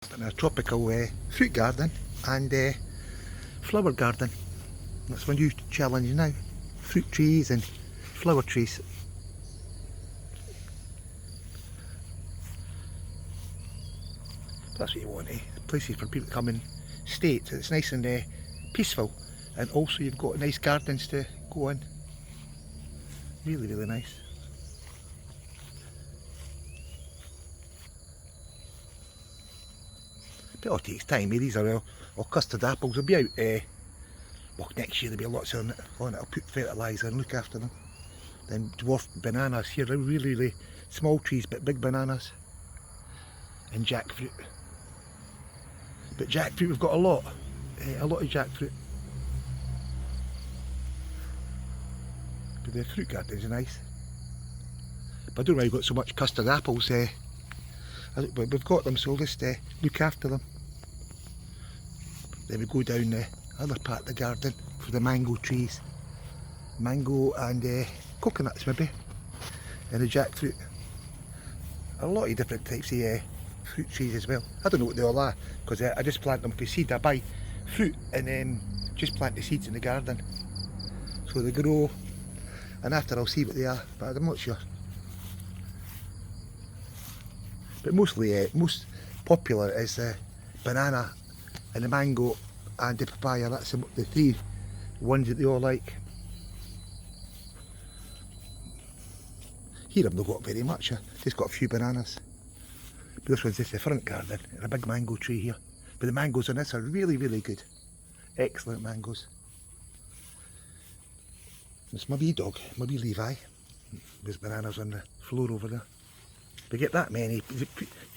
In a tropical fruit garden and flower garden. That's my new challenge now. Fruit trees and flower trees. That's what you want, places for people to come and stay. It's nice and peaceful, and also you've got nice gardens to go in. Really, really nice. But it all takes time. These are all custard apples. They'll be out well, next year. There'll be lots on it. I'll put fertiliser and look after them. Then dwarf bananas here. They're really, really small trees but big bananas. And jackfruit. But jackfruit, we've got a lot of jackfruit. But the fruit gardens are nice. But I don't know why we've got so much custard apples. But we've got them, so we'll just look after them. Then we go down the other part of the garden for the mango trees. Mango and coconuts maybe. And the jackfruit. A lot of different types of fruit trees as well. I don't know what they all are, because I just plant them for seed. I buy fruit and then just plant the seeds in the garden. So they grow, and after I'll see what they are, but I'm not sure. But mostly, most popular is the banana and the mango and the papaya. That's the three ones that they all like. Here I've not got very much. I've just got a few bananas. But this one's just the front garden, and a big mango tree here. But the mangoes on this are really, really good. Excellent mangoes. It's my wee dog, my wee Levi. There's bananas on the floor over there. But get that many, you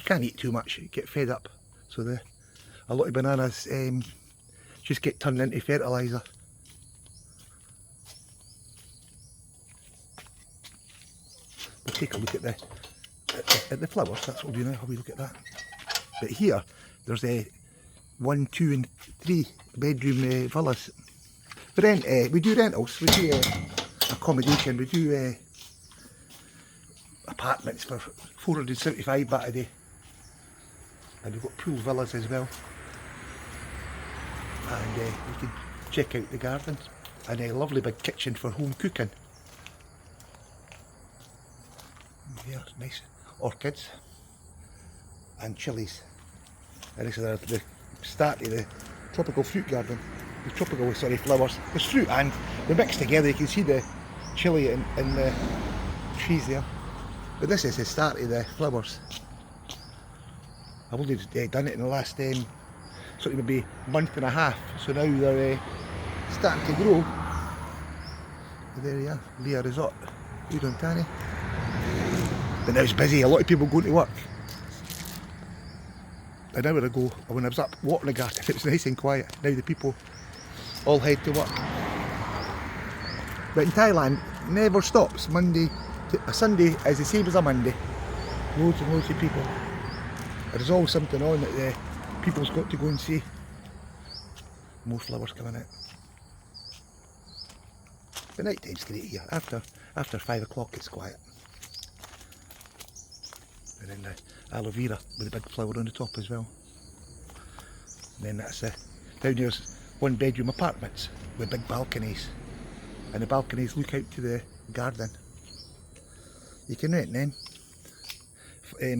can't eat too much, you get fed up. So a lot of bananas just get turned into fertiliser. We'll take a look at the flowers. That's what we'll do now, have we look at that. But here, there's 1, 2 and 3 bedroom villas. We do rentals, we do accommodation, we do apartments for 475 baht a day. And we've got pool villas as well. And you can check out the garden. And a lovely big kitchen for home cooking. Here, nice orchids and chilies. And this is the start of the tropical fruit garden. The tropical, flowers. There's fruit and they're mixed together. You can see the chili in the trees there. But this is the start of the flowers. I've only done it in the last maybe month and a half. So now they're starting to grow. But there you are, leeya resort, Udonthani. But now it's busy, a lot of people going to work. An hour ago, when I was up walking the garden, it was nice and quiet. Now the people all head to work. But in Thailand, never stops. A Sunday is the same as a Monday. Loads and loads of people. There's always something on that the people's got to go and see. More flowers coming out. But night time's great here. After 5 o'clock it's quiet. And then the aloe vera with a big flower on the top as well. And then that's down here's 1 bedroom apartments with big balconies. And the balconies look out to the garden. You can rent them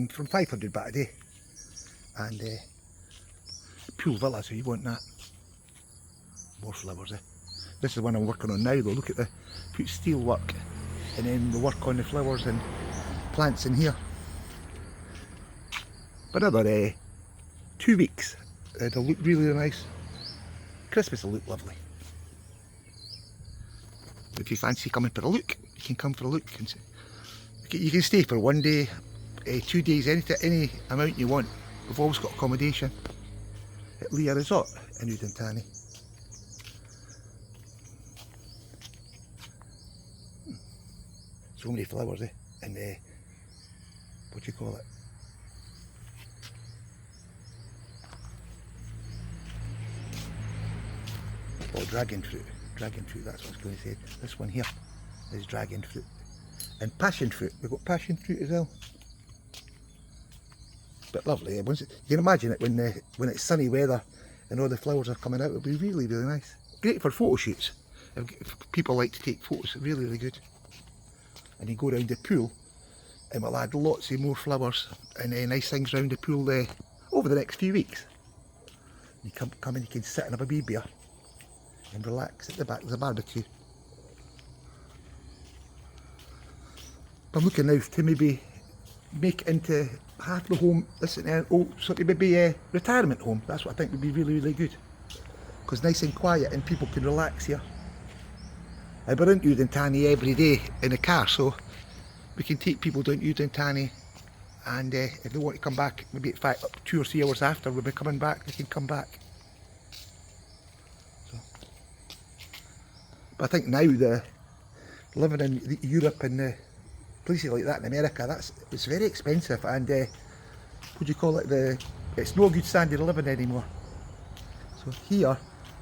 from 500 baht a day. And pool villa, so you want that. More flowers. This is the one I'm working on now though. Look at put steel work and then the work on the flowers and plants in here. But another 2 weeks, they'll look really, really nice. Christmas will look lovely. If you fancy coming for a look, you can come for a look. You can stay for 1 day, 2 days, any amount you want. We've always got accommodation at leeya resort in Udonthani. So many flowers, and what do you call it? Oh, dragon fruit, that's what I was going to say. This one here is dragon fruit. And passion fruit, we've got passion fruit as well. but lovely. You can imagine it when it's sunny weather and all the flowers are coming out. It'll be really, really nice. Great for photo shoots. If people like to take photos, really, really good. And you go around the pool, and we'll add lots of more flowers and nice things around the pool over the next few weeks. You come and you can sit and have a wee beer and relax at the back. There's a barbecue. But I'm looking now to maybe make into half the home this and an old sort of maybe a retirement home. That's what I think would be really, really good. Because nice and quiet and people can relax here. We're in Udonthani every day in the car, so we can take people down to Udonthani, and if they want to come back, maybe at 2 or 3 hours after we'll be coming back, they can come back. So, but I think now living in Europe and places like that in America, it's very expensive, and what do you call it? It's no good standard of living anymore. So here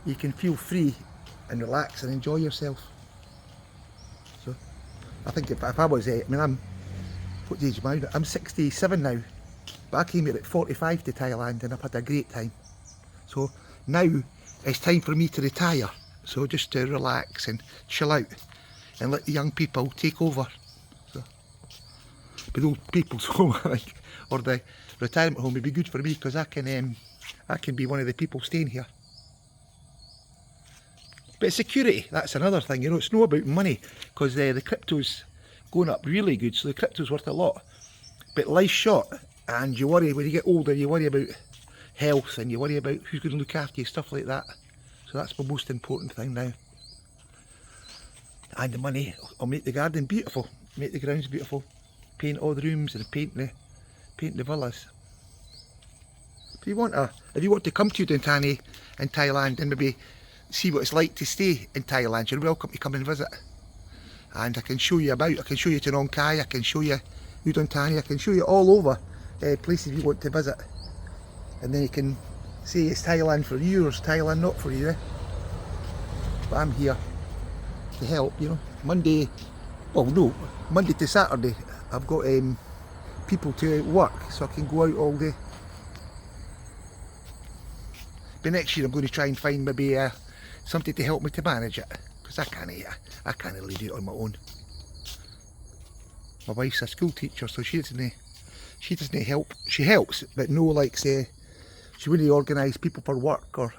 you can feel free and relax and enjoy yourself. So I think if I was, what age am I? I'm 67 now, but I came here at 45 to Thailand and I've had a great time. So now it's time for me to retire. So just to relax and chill out and let the young people take over. So, but the old people's home, or the retirement home would be good for me, because I can be one of the people staying here. But security, that's another thing, it's not about money, because the crypto's going up really good, so the crypto's worth a lot. But life's short, and you worry when you get older, you worry about health, and you worry about who's going to look after you, stuff like that. So that's the most important thing now. And the money will make the garden beautiful, make the grounds beautiful, paint all the rooms and paint the villas. If you want to come to Udonthani in Thailand and maybe see what it's like to stay in Thailand, you're welcome to come and visit. And I can show you about, I can show you to Nong Khai, I can show you Udonthani, I can show you all over places you want to visit. And then you can say it's Thailand for you or it's Thailand not for you. But I'm here to help, Monday to Saturday I've got people to work, so I can go out all day. But next year I'm going to try and find maybe something to help me to manage it, because I can't really do it on my own. My wife's a school teacher, so she doesn't help. She helps, but no, like say, she wouldn't organise people for work or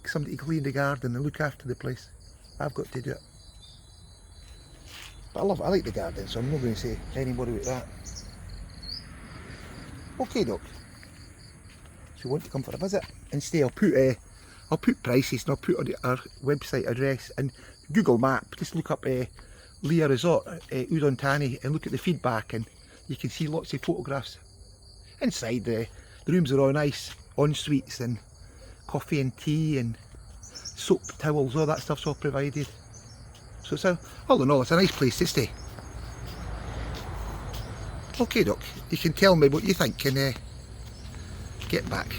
somebody to clean the garden and look after the place. I've got to do it. But I like the garden, so I'm not going to say any more about that. Okay, doc. If you want to come for a visit and stay, I'll put prices and I'll put on our website address and Google Map. Just look up Leeya Resort, Udonthani, and look at the feedback, and you can see lots of photographs. Inside the rooms are all nice, en suites and coffee and tea and soap, towels, all that stuff's all provided. So it's all in all, it's a nice place to stay. Okay, doc, you can tell me what you think and get back.